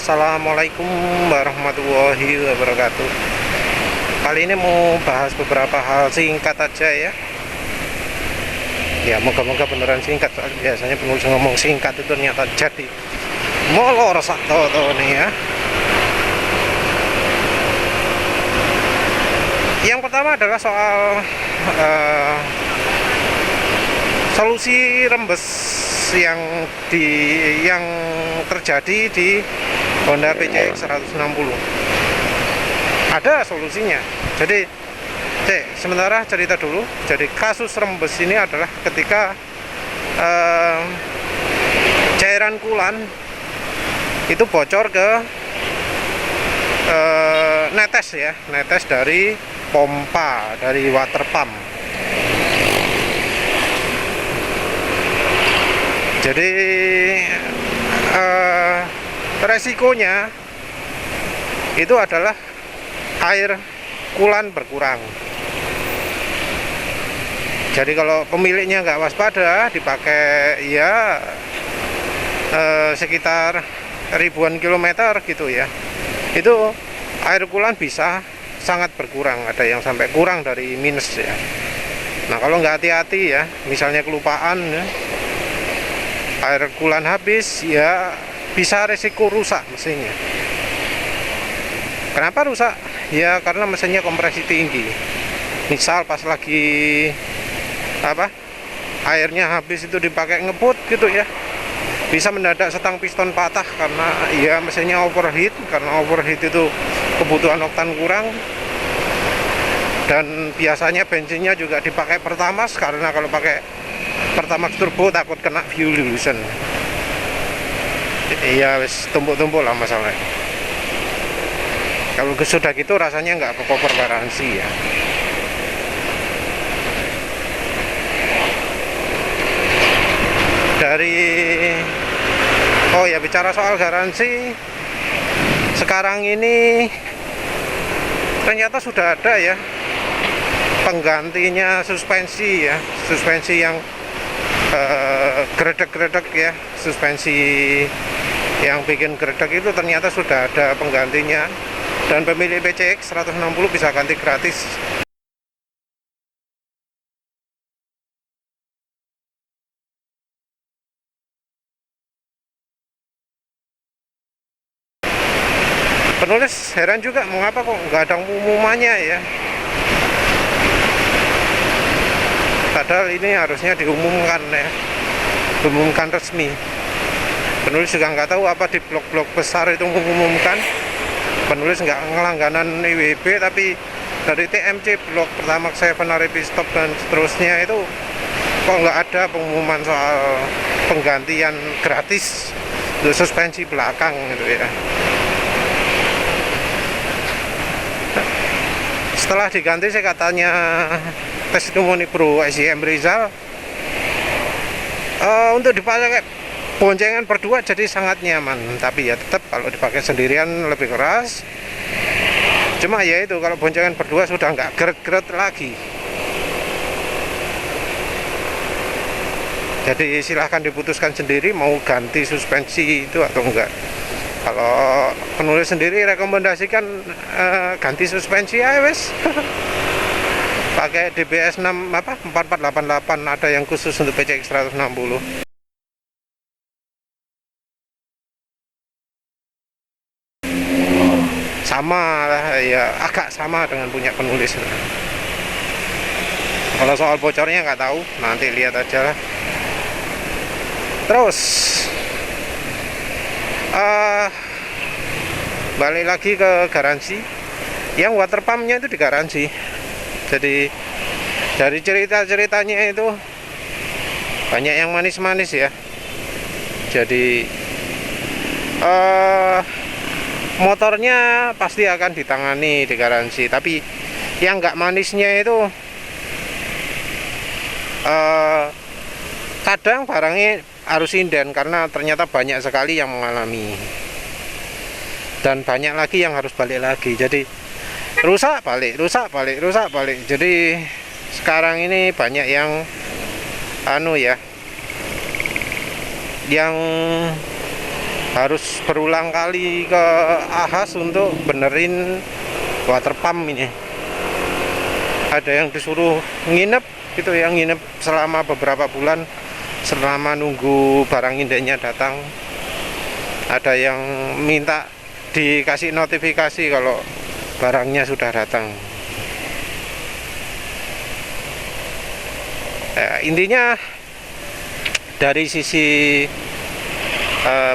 Assalamualaikum warahmatullahi wabarakatuh. Kali ini mau bahas beberapa hal singkat aja ya. Ya moga-moga beneran singkat. Biasanya penulis ngomong singkat itu ternyata jadi molor satu nih ya. Yang pertama adalah soal solusi rembes yang terjadi di Honda PCX 160. Ada solusinya. Jadi sementara cerita dulu. Jadi kasus rembes ini adalah ketika cairan kulan itu bocor ke netes dari pompa, dari water pump. Jadi resikonya itu adalah air kulan berkurang. Jadi kalau pemiliknya nggak waspada, dipakai ya sekitar ribuan kilometer gitu ya, itu air kulan bisa sangat berkurang. Ada yang sampai kurang dari minus ya. Nah kalau nggak hati-hati ya, misalnya kelupaan ya, air kulan habis ya bisa resiko rusak mesinnya. Kenapa rusak? Ya karena mesinnya kompresi tinggi. Misal pas lagi airnya habis itu dipakai ngebut gitu ya, bisa mendadak setang piston patah karena ya mesinnya overheat. Karena overheat itu kebutuhan oktan kurang. Dan biasanya bensinnya juga dipakai Pertamax, karena kalau pakai Pertamax turbo takut kena fuel dilution. Iya wis tumpuk-tumpuk lah masalahnya. Kalau sudah gitu rasanya nggak ke cover garansi ya. Bicara soal garansi, sekarang ini ternyata sudah ada ya penggantinya suspensi ya, suspensi yang gredek-gredek ya, suspensi yang bikin gredek itu ternyata sudah ada penggantinya, dan pemilik PCX 160 bisa ganti gratis. Penulis heran juga mengapa kok nggak ada pengumumannya ya. Padahal ini harusnya diumumkan ya, diumumkan resmi. Penulis juga nggak tahu apa di blog-blog besar itu mengumumkan. Penulis nggak ngelangganan IWB, tapi dari TMC blog pertama saya RP Stop dan seterusnya itu kok nggak ada pengumuman soal penggantian gratis untuk suspensi belakang gitu ya. Setelah diganti saya katanya testimoni Pro SIM Rizal, untuk dipakai boncengan berdua jadi sangat nyaman, tapi ya tetap kalau dipakai sendirian lebih keras. Cuma ya itu, kalau boncengan berdua sudah nggak geret-geret lagi. Jadi silahkan diputuskan sendiri mau ganti suspensi itu atau enggak. Kalau penulis sendiri rekomendasikan ganti suspensi ya wes. Pakai DBS 4488, ada yang khusus untuk PCX 160. Sama lah ya, agak sama dengan punya penulis. Kalau soal bocornya nggak tahu, nanti lihat aja lah. Terus balik lagi ke garansi, yang water pumpnya itu digaransi. Jadi dari cerita-ceritanya itu banyak yang manis-manis ya. Jadi motornya pasti akan ditangani di garansi, tapi yang nggak manisnya itu kadang barangnya harus inden karena ternyata banyak sekali yang mengalami, dan banyak lagi yang harus balik lagi. Jadi rusak balik. Jadi sekarang ini banyak yang yang harus berulang kali ke Ahas untuk benerin water pump ini. Ada yang disuruh nginep gitu ya, nginep selama beberapa bulan selama nunggu barang indeknya datang. Ada yang minta dikasih notifikasi kalau barangnya sudah datang. Intinya dari sisi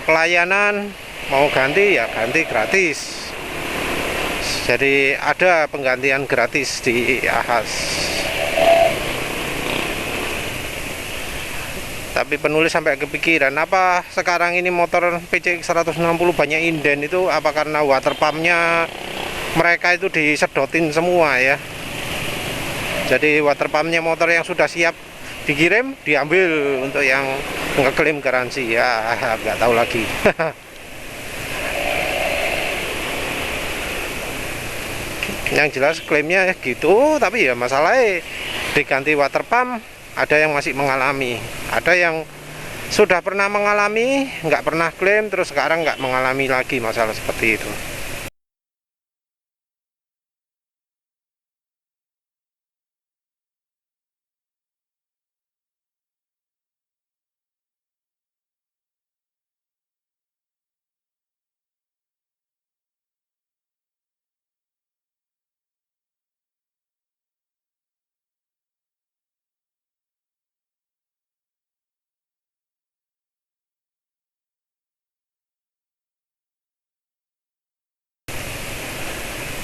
pelayanan mau ganti ya ganti gratis. Jadi ada penggantian gratis di Ahas. Tapi penulis sampai kepikiran, apa sekarang ini motor PCX 160 banyak inden itu apa karena water pumpnya mereka itu disedotin semua ya. Jadi water pumpnya motor yang sudah siap dikirim diambil untuk yang ngeklaim garansi ya, nggak tahu lagi. Yang jelas klaimnya gitu, tapi ya masalahnya diganti water pump. Ada yang masih mengalami, ada yang sudah pernah mengalami, nggak pernah klaim, terus sekarang nggak mengalami lagi masalah seperti itu.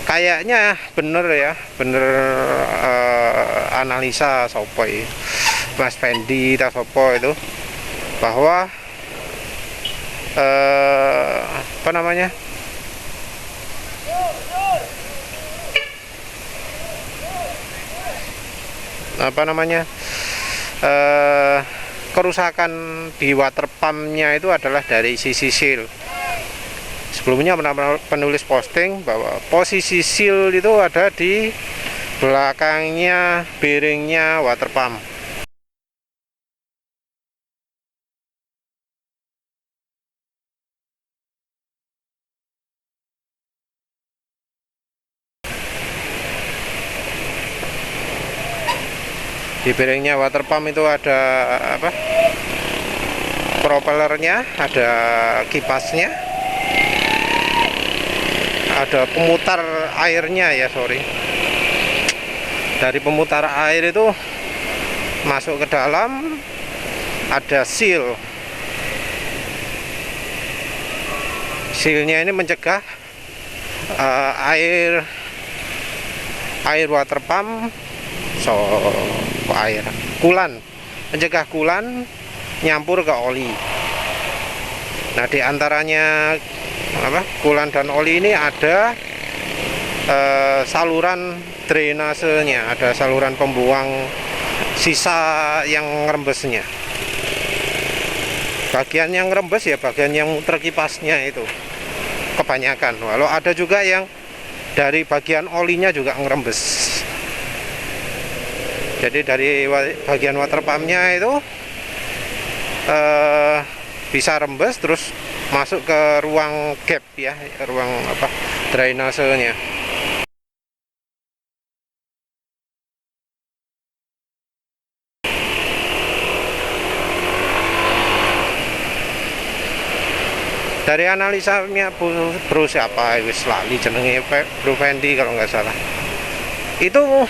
Kayaknya bener ya, bener analisa Sopoi, Mas Fendi tak Sopo itu bahwa apa namanya eh, kerusakan di water pumpnya itu adalah dari sisi seal. Sebelumnya pernah penulis posting bahwa posisi seal itu ada di belakangnya bearingnya water pump. Di bearingnya water pump itu ada apa? Propellernya, ada kipasnya, ada pemutar airnya ya, sorry. Dari pemutar air itu masuk ke dalam ada seal. Sealnya ini mencegah air water pump kulan, mencegah kulan nyampur ke oli. Nah, di antaranya kulan dan oli ini ada saluran drainasenya, ada saluran pembuang sisa yang ngerembesnya. Bagian yang ngerembes ya bagian yang muter kipasnya itu kebanyakan. Walau ada juga yang dari bagian olinya juga ngerembes. Jadi dari bagian water pumpnya itu bisa rembes terus masuk ke ruang gap ya, ruang drainasenya. Dari analisanya Bro siapa wis lali jenenge, Bro Fendi kalau nggak salah. Itu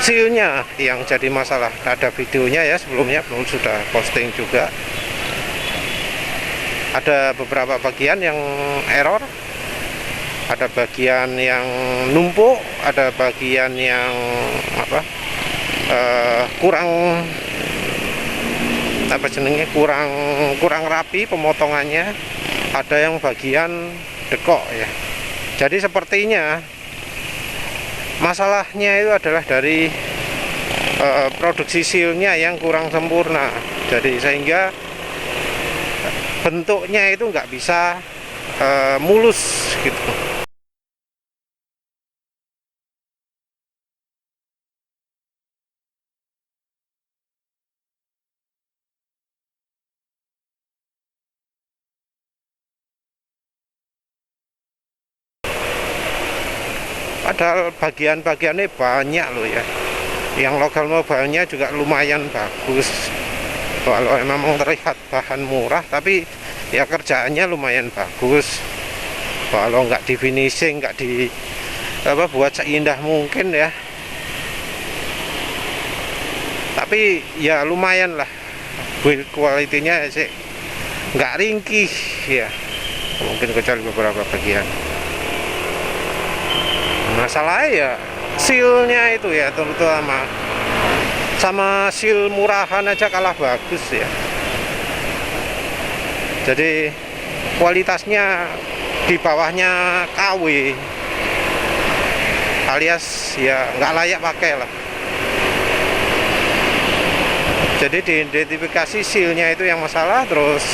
sealnya yang jadi masalah. Ada videonya ya, sebelumnya belum sudah posting juga. Ada beberapa bagian yang error, ada bagian yang numpuk, ada bagian yang kurang rapi pemotongannya, ada yang bagian dekok ya. Jadi sepertinya masalahnya itu adalah dari produksi sealnya yang kurang sempurna. Jadi sehingga bentuknya itu nggak bisa mulus gitu. Padahal bagian-bagiannya banyak loh ya. Yang lokal mobilnya juga lumayan bagus. Kalau memang terlihat bahan murah, tapi ya kerjaannya lumayan bagus. Kalau nggak di finishing, nggak di apa buat seindah mungkin ya, tapi ya lumayan lah, build quality-nya sih nggak ringkih ya, mungkin kecuali beberapa bagian. Masalahnya ya seal-nya itu ya, terutama sama seal murahan aja kalah bagus ya. Jadi kualitasnya di bawahnya KW, alias ya nggak layak pakai lah. Jadi diidentifikasi seal-nya itu yang masalah. Terus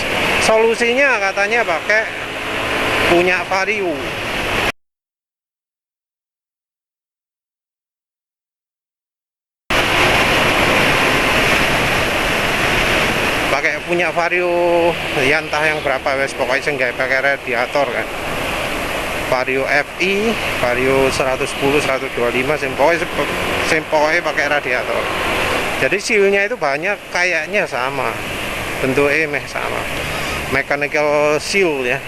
solusinya katanya pakai punya Vario. Pakai punya Vario ya, entah yang berapa wes, pokoknya nggak pakai radiator kan. Vario FI, Vario 110, 125, pokoknya pakai radiator. Jadi seal-nya itu banyak kayaknya sama, bentuknya sama, mechanical seal ya.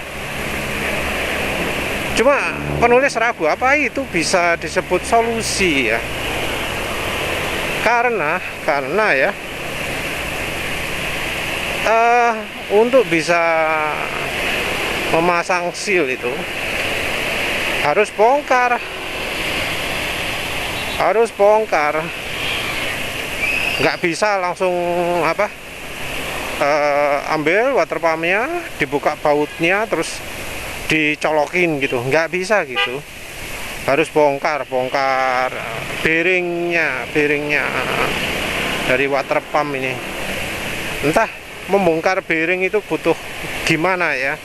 Cuma penulis ragu apa itu bisa disebut solusi ya, karena ya untuk bisa memasang seal itu harus bongkar, nggak bisa langsung apa ambil water pumpnya, dibuka bautnya terus dicolokin gitu, nggak bisa gitu. Harus bongkar bearingnya dari water pump ini. Entah membongkar bearing itu butuh gimana ya,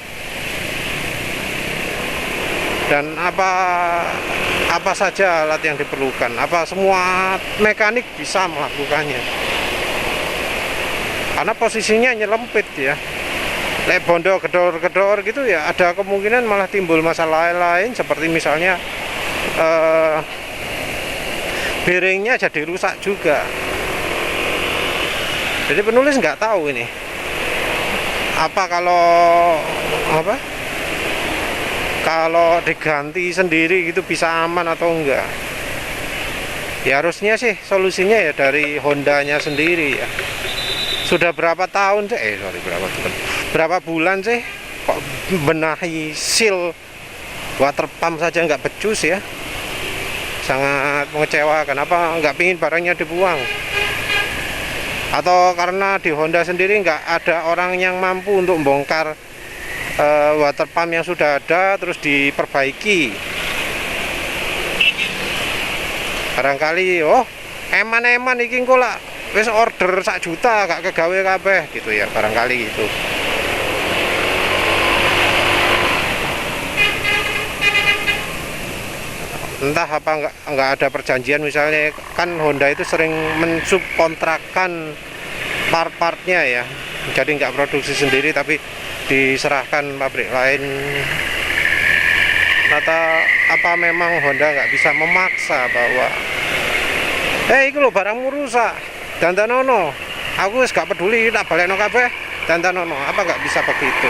dan apa saja alat yang diperlukan, apa semua mekanik bisa melakukannya, karena posisinya nyelempit ya. Lek bondo gedor gitu ya, ada kemungkinan malah timbul masalah lain, seperti misalnya bearingnya jadi rusak juga. Jadi penulis nggak tahu ini kalau diganti sendiri gitu bisa aman atau enggak. Ya harusnya sih solusinya ya dari Hondanya sendiri ya. Sudah berapa tahun sih, berapa bulan sih kok benahi seal water pump saja nggak becus ya. Sangat mengecewakan. Apa nggak pingin barangnya dibuang? Atau karena di Honda sendiri nggak ada orang yang mampu untuk membongkar water pump yang sudah ada terus diperbaiki. Barangkali eman iki engko lah wis order 1 juta gak kegawe kabeh gitu ya, barangkali gitu. Entah apa nggak ada perjanjian, misalnya kan Honda itu sering mensubkontrakkan part-partnya ya, jadi nggak produksi sendiri tapi diserahkan pabrik lain. Atau apa memang Honda nggak bisa memaksa bahwa itu loh barangmu rusak, dandanono, aku wis gak peduli, tak balekno kabeh, dandanono, apa nggak bisa begitu?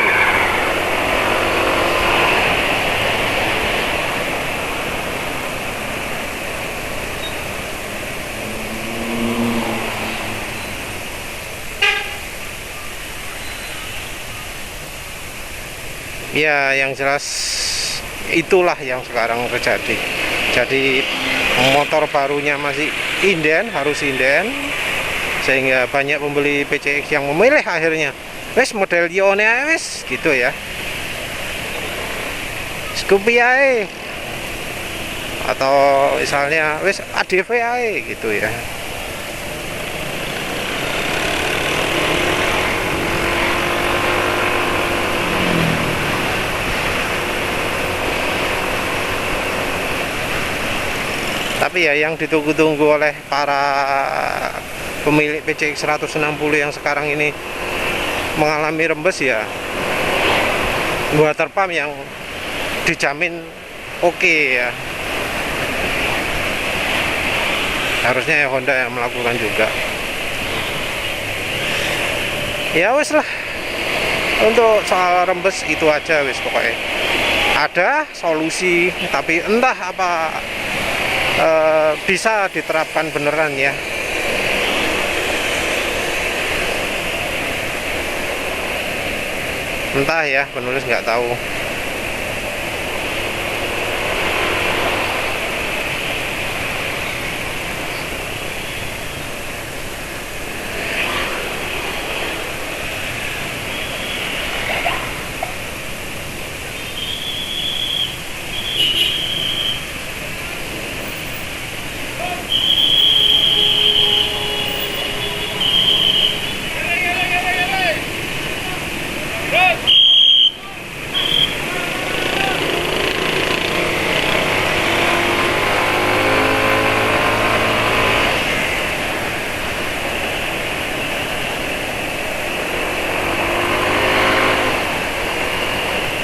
Ya, yang jelas itulah yang sekarang terjadi. Jadi motor barunya masih harus inden, sehingga banyak pembeli PCX yang memilih akhirnya wes model Lione wes gitu ya, Scoopy ae, atau misalnya wes ADV ae gitu ya. Tapi ya yang ditunggu-tunggu oleh para pemilik PCX 160 yang sekarang ini mengalami rembes ya, water pump yang dijamin oke ya. harusnya ya Honda yang melakukan juga. Ya wes lah, untuk soal rembes itu aja wes, pokoknya ada solusi, tapi entah apa bisa diterapkan beneran ya. Entah ya, penulis nggak tahu.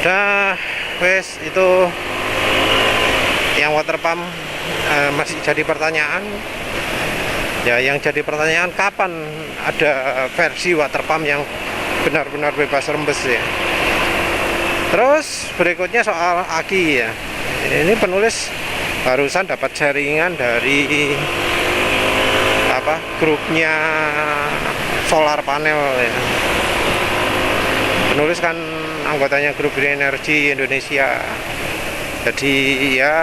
Udah wes, itu yang water pump masih jadi pertanyaan ya. Yang jadi pertanyaan, kapan ada versi water pump yang benar-benar bebas rembes ya. Terus berikutnya soal aki ya. Ini penulis barusan dapat jaringan dari apa, grupnya solar panel ya. Penulis kan anggotanya grup Green Energy Indonesia, jadi ya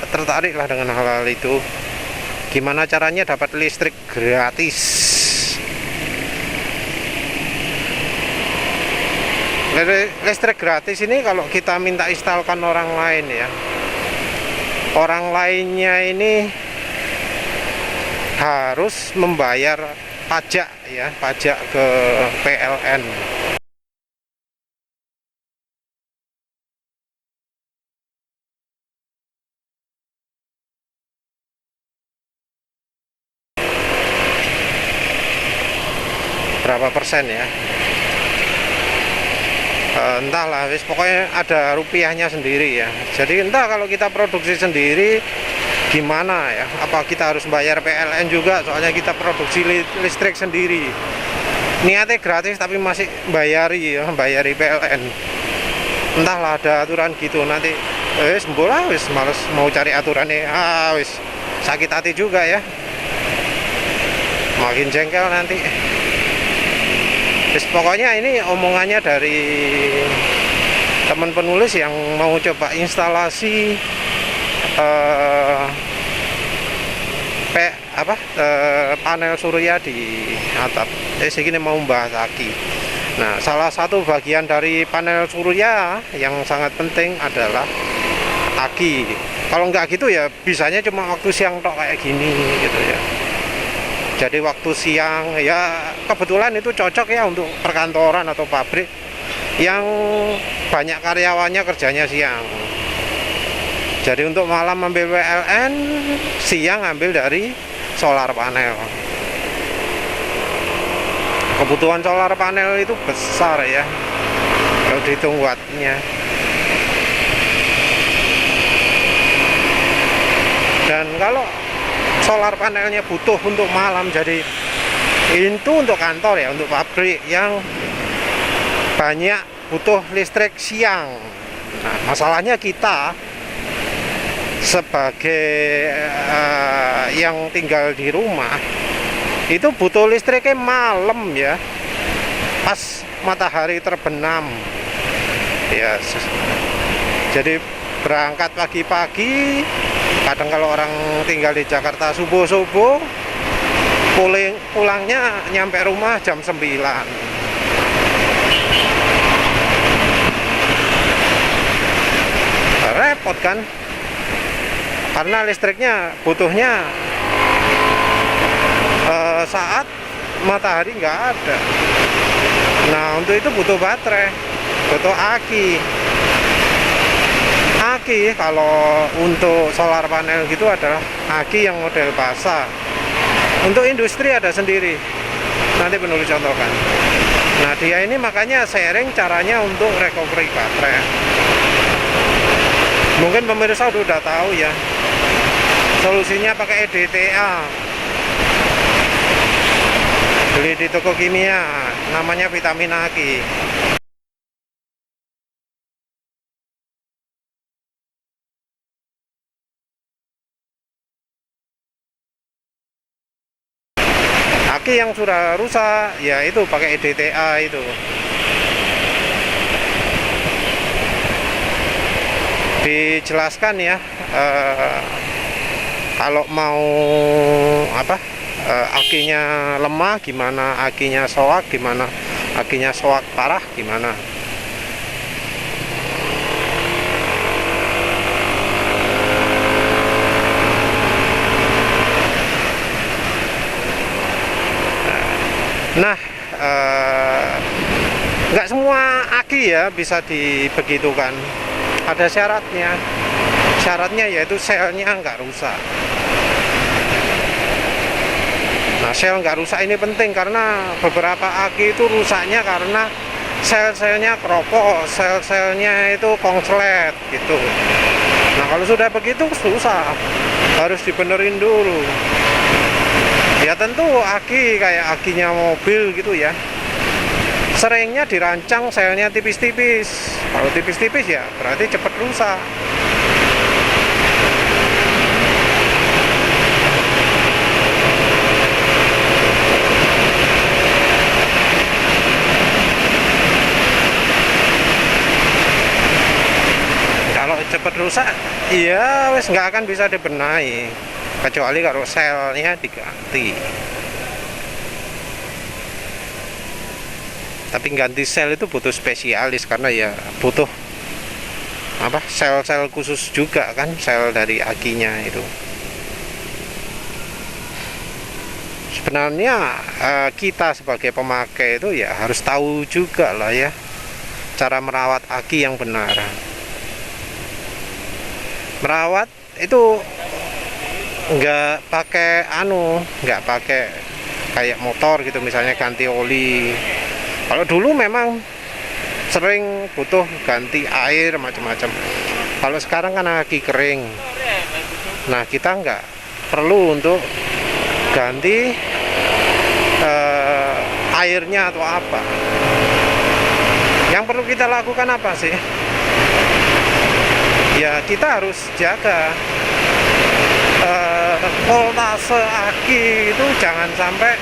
tertarik lah dengan hal-hal itu. Gimana caranya dapat listrik gratis? Listrik gratis ini kalau kita minta instalkan orang lain ya, orang lainnya ini harus membayar pajak ya, pajak ke PLN. Berapa persen ya, entahlah wis, pokoknya ada rupiahnya sendiri ya. Jadi entah kalau kita produksi sendiri gimana ya, apa kita harus bayar PLN juga, soalnya kita produksi listrik sendiri. Niatnya gratis tapi masih bayari ya, bayari PLN. Entahlah, ada aturan gitu. Nanti wis bola wis males mau cari aturannya, wis sakit hati juga ya, makin jengkel nanti. Pokoknya ini omongannya dari teman penulis yang mau coba instalasi panel surya di atap. Segini mau membahas aki. Nah, salah satu bagian dari panel surya yang sangat penting adalah aki. Kalau nggak gitu ya bisanya cuma waktu siang tok kayak gini gitu ya. Jadi waktu siang ya kebetulan itu cocok ya untuk perkantoran atau pabrik yang banyak karyawannya kerjanya siang. Jadi untuk malam ambil PLN, siang ambil dari solar panel. Kebutuhan solar panel itu besar ya kalau dihitung wattnya. Dan kalau solar panelnya butuh untuk malam, jadi itu untuk kantor ya, untuk pabrik yang banyak butuh listrik siang. Nah, masalahnya kita sebagai yang tinggal di rumah itu butuh listriknya malam ya, pas matahari terbenam ya. Jadi berangkat pagi-pagi, kadang kalau orang tinggal di Jakarta subuh-subuh, pulangnya nyampe rumah jam 9. Repot kan, karena listriknya butuhnya saat matahari nggak ada. Nah, untuk itu butuh baterai, butuh aki. Aki kalau untuk solar panel gitu adalah aki yang model basah. Untuk industri ada sendiri, nanti penulis contohkan. Nah, dia ini makanya sharing caranya untuk recovery baterai. Mungkin pemirsa udah tahu ya, solusinya pakai EDTA. beli di toko kimia, namanya vitamin aki. Aki yang sudah rusak ya itu pakai EDTA itu. Dijelaskan ya, kalau mau apa, akinya lemah gimana, akinya soak gimana, akinya soak parah gimana. Nah, nggak semua aki ya bisa dibegitukan. Ada syaratnya. Syaratnya yaitu selnya nggak rusak. Nah, sel nggak rusak ini penting karena beberapa aki itu rusaknya karena sel-selnya keropos, sel-selnya itu kongslet gitu. Nah, kalau sudah begitu susah, harus dibenerin dulu. Ya tentu aki kayak akinya mobil gitu ya, seringnya dirancang selnya tipis-tipis. Kalau tipis-tipis ya berarti cepat rusak. Kalau cepat rusak ya wes nggak akan bisa dibenahi, kecuali kalau selnya diganti. Tapi ganti sel itu butuh spesialis karena ya butuh apa, sel-sel khusus juga kan, sel dari akinya itu. Sebenarnya kita sebagai pemakai itu ya harus tahu juga lah ya cara merawat aki yang benar. Merawat itu nggak pakai nggak pakai kayak motor gitu, misalnya ganti oli. Kalau dulu memang sering butuh ganti air macam-macam. Kalau sekarang kan lagi kering, nah kita nggak perlu untuk ganti airnya atau apa. Yang perlu kita lakukan apa sih? Ya kita harus jaga voltase aki itu jangan sampai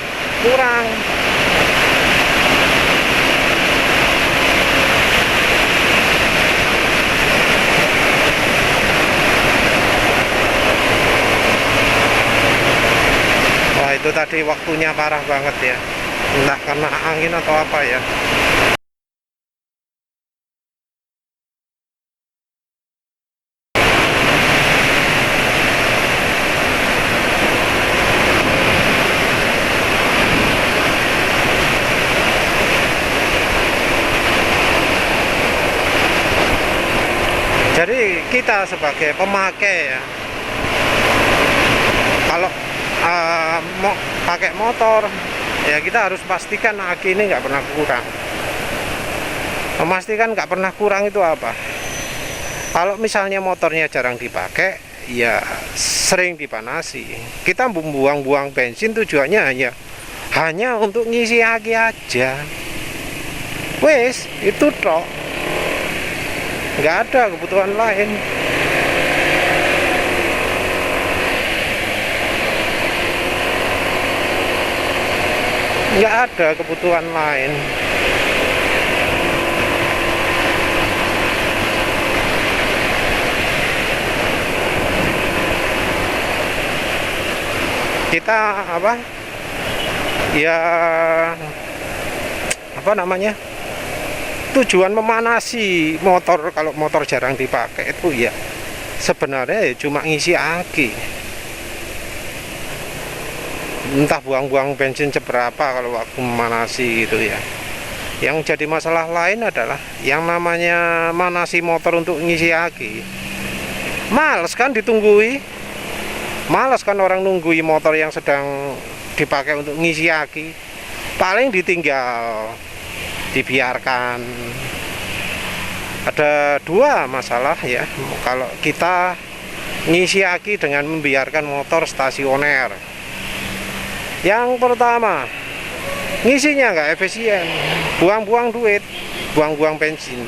kurang. Wah, itu tadi waktunya parah banget ya, entah karena angin atau apa ya. Jadi kita sebagai pemakai ya, kalau mau pakai motor ya kita harus pastikan aki ini nggak pernah kurang. Memastikan nggak pernah kurang itu apa? Kalau misalnya motornya jarang dipakai, ya sering dipanasi. Kita buang-buang bensin tujuannya hanya untuk ngisi aki aja. Wes, itu toh. Nggak ada kebutuhan lain. Nggak ada kebutuhan lain. Kita apa ya, apa namanya, tujuan memanasi motor kalau motor jarang dipakai itu ya sebenarnya ya cuma ngisi aki. Entah buang-buang bensin seberapa kalau waktu memanasi gitu ya. Yang jadi masalah lain adalah yang namanya manasi motor untuk ngisi aki, males kan ditunggui, males kan orang nunggui motor yang sedang dipakai untuk ngisi aki. Paling ditinggal, dibiarkan. Ada dua masalah ya kalau kita ngisi aki dengan membiarkan motor stasioner. Yang pertama, ngisinya nggak efisien, buang-buang duit, buang-buang bensin.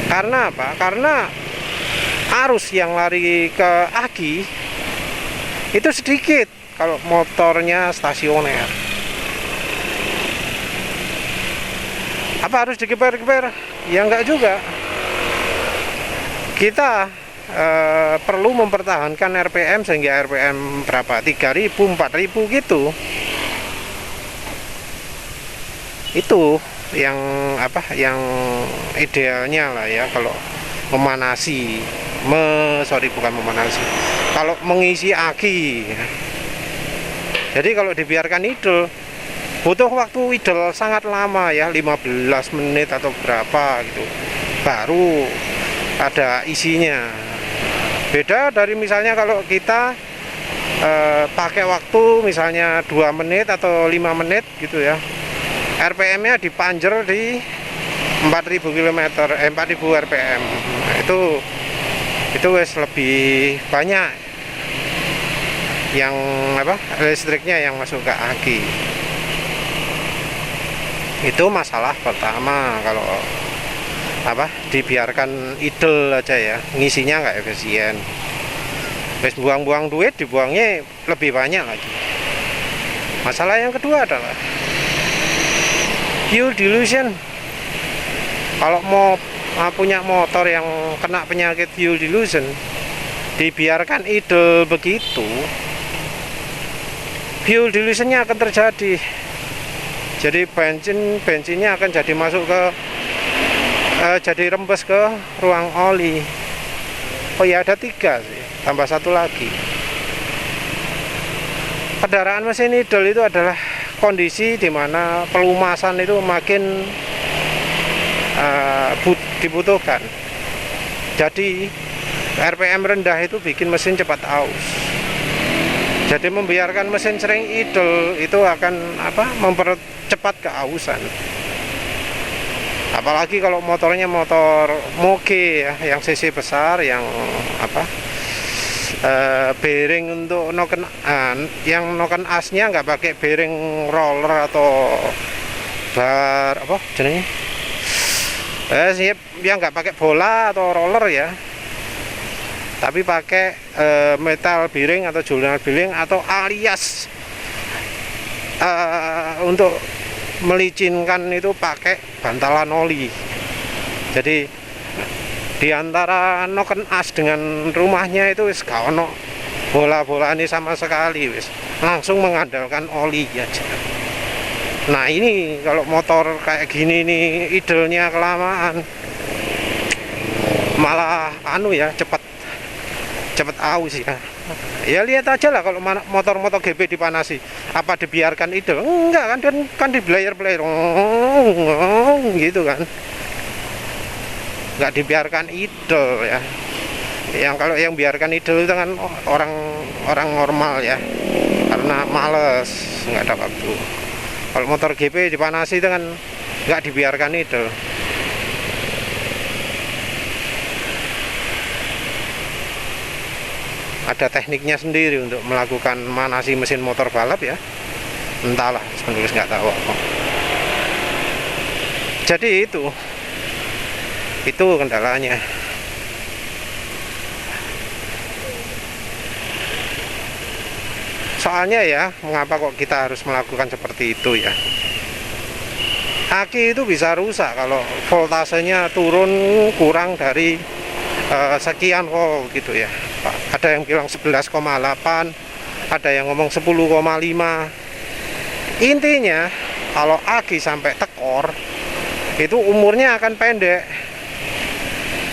Karena apa? Karena arus yang lari ke aki itu sedikit kalau motornya stasioner. Apa harus digeber-geber? Ya enggak juga. Kita perlu mempertahankan RPM sehingga RPM berapa? 3.000, 4.000 gitu. Itu yang yang idealnya lah ya, kalau memanasi bukan memanasi, kalau mengisi aki. Jadi kalau dibiarkan idle, butuh waktu idle sangat lama ya, 15 menit atau berapa gitu, baru ada isinya. Beda dari misalnya kalau kita pakai waktu misalnya 2 menit atau 5 menit gitu ya, RPM-nya dipanjer di 4.000 km, 4.000 RPM. Nah, itu wes lebih banyak yang listriknya yang masuk ke aki. Itu masalah pertama kalau dibiarkan idle aja ya, ngisinya nggak efisien. Wes buang-buang duit, dibuangnya lebih banyak lagi. Masalah yang kedua adalah fuel dilution. Kalau mau punya motor yang kena penyakit fuel dilution, dibiarkan idle begitu, fuel dilutionnya akan terjadi. Jadi bensinnya akan jadi masuk ke jadi rembes ke ruang oli. Oh ya, ada 3 sih, tambah 1 lagi. Kendaraan mesin idle itu adalah kondisi di mana pelumasan itu makin dibutuhkan. Jadi RPM rendah itu bikin mesin cepat aus. Jadi membiarkan mesin sering idle itu akan mempercepat keausan. Apalagi kalau motornya motor moge ya, yang cc besar, yang bearing untuk yang noken asnya nggak pakai bearing roller atau bar jenisnya yang nggak pakai bola atau roller ya, tapi pakai metal bearing atau journal bearing, atau alias untuk melicinkan itu pakai bantalan oli. Jadi di antara noken as dengan rumahnya itu wis gak ono bola-bola ini sama sekali, wis langsung mengandalkan oli aja. Nah ini kalau motor kayak gini nih idle-nya kelamaan, malah cepat aus ya. Ya lihat aja lah kalau motor-motor GP dipanasi, apa dibiarkan idle? Enggak kan dibelayar-belayar gitu kan. Nggak dibiarkan idle ya. Kalau yang biarkan idle itu kan orang normal ya, karena males, nggak ada waktu. Kalau motor GP dipanasi itu kan nggak dibiarkan idle. Ada tekniknya sendiri untuk melakukan manasi mesin motor balap ya, entahlah, penulis nggak tahu apa. Jadi itu kendalanya. Soalnya ya, mengapa kok kita harus melakukan seperti itu ya? Aki itu bisa rusak kalau voltasenya turun kurang dari sekian volt gitu ya. Ada yang bilang 11,8, ada yang ngomong 10,5. Intinya kalau aki sampai tekor, itu umurnya akan pendek.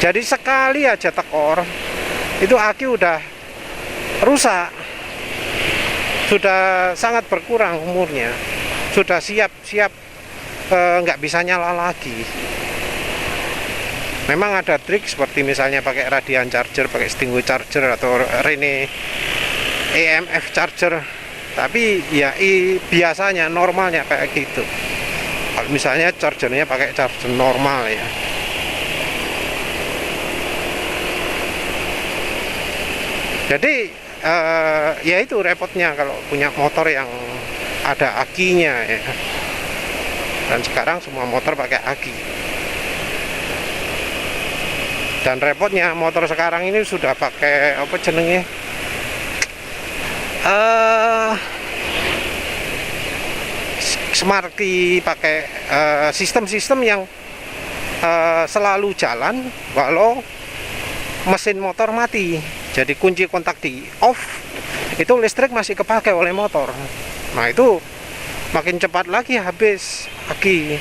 Jadi sekali aja tekor, itu aki udah rusak, sudah sangat berkurang umurnya, sudah siap nggak bisa nyala lagi. Memang ada trik seperti misalnya pakai radian charger, pakai Stinggo charger atau Rene EMF charger, tapi ya biasanya normalnya kayak gitu. Kalau misalnya chargernya pakai charger normal ya. Jadi ya itu repotnya kalau punya motor yang ada akinya ya. Dan sekarang semua motor pakai aki. Dan repotnya motor sekarang ini sudah pakai apa jenenge? Smartky, pakai sistem-sistem yang selalu jalan walau mesin motor mati. Jadi kunci kontak di off, itu listrik masih kepakai oleh motor. Nah itu makin cepat lagi habis aki.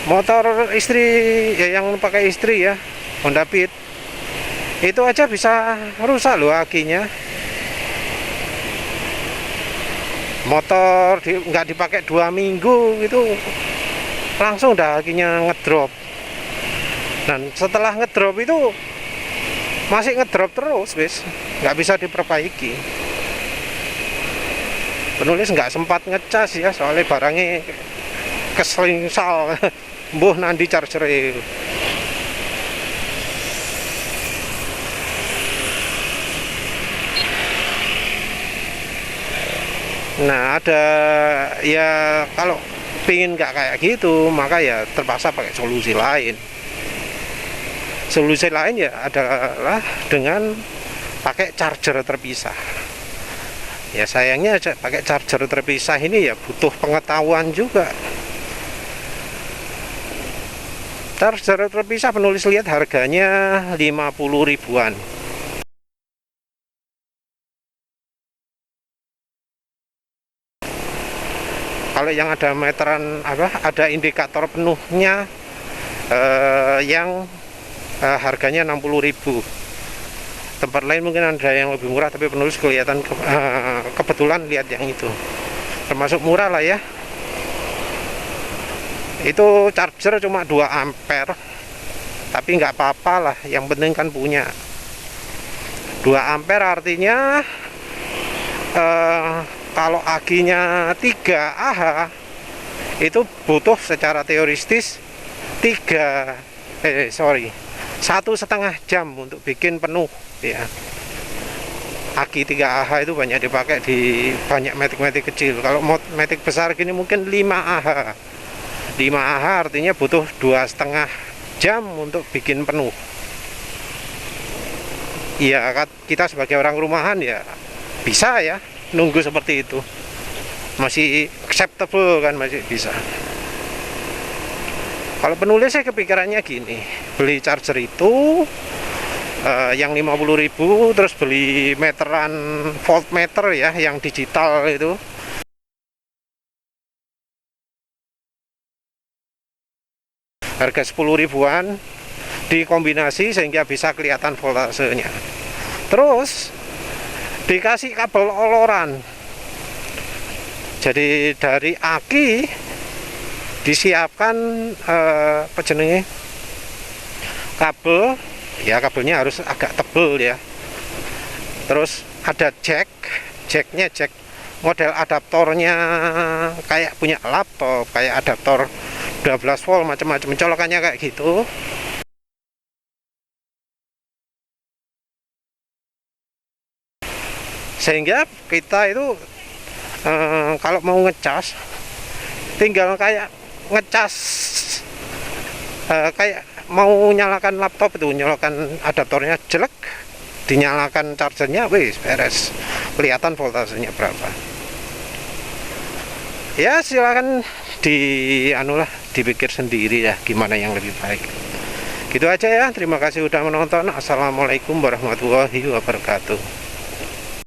Motor istri ya, yang pakai istri ya, Honda Beat, itu aja bisa rusak loh akinya. Motor nggak dipakai 2 minggu itu langsung dah akinya ngedrop. Dan setelah ngedrop itu masih ngedrop terus, wis nggak bisa diperbaiki. Penulis nggak sempat ngecas ya, soalnya barangnya keselingsal. Mbuh nanti charger. Nah ada ya, kalau pingin nggak kayak gitu maka ya terpaksa pakai solusi lain. Solusi lain ya adalah dengan pakai charger terpisah. Ya sayangnya pakai charger terpisah ini ya butuh pengetahuan juga. Charger terpisah penulis lihat harganya 50 ribuan. Kalau yang ada meteran ada indikator penuhnya yang harganya 60.000. Tempat lain mungkin ada yang lebih murah, tapi penulis kelihatan kebetulan lihat yang itu termasuk murah lah ya. Itu charger cuma 2 ampere, tapi nggak apa-apa lah, yang penting kan punya 2 ampere. Artinya kalau akinya 3 Ah itu butuh secara teoretis 1,5 jam untuk bikin penuh ya. Aki 3 Ah itu banyak dipakai di banyak matic-matic kecil. Kalau matic besar gini mungkin 5 Ah. 5 Ah artinya butuh 2,5 jam untuk bikin penuh. Ya kita sebagai orang rumahan ya bisa ya nunggu seperti itu, masih acceptable kan, masih bisa. Kalau penulis saya kepikirannya gini, beli charger itu yang 50.000, terus beli meteran voltmeter ya yang digital itu harga 10 ribuan, dikombinasi sehingga bisa kelihatan voltasenya. Terus dikasih kabel oloran. Jadi dari aki disiapkan kabel ya, kabelnya harus agak tebal ya. Terus ada jacknya jack model adaptornya kayak punya laptop, kayak adaptor 12 volt macam-macam, colokannya kayak gitu. Sehingga kita itu kalau mau ngecas tinggal kayak ngecas kayak mau nyalakan laptop itu, nyalakan adaptornya jelek, dinyalakan chargernya, wis beres, kelihatan voltasenya berapa. Ya silakan dipikir sendiri ya gimana yang lebih baik. Gitu aja ya, terima kasih udah menonton. Assalamualaikum warahmatullahi wabarakatuh.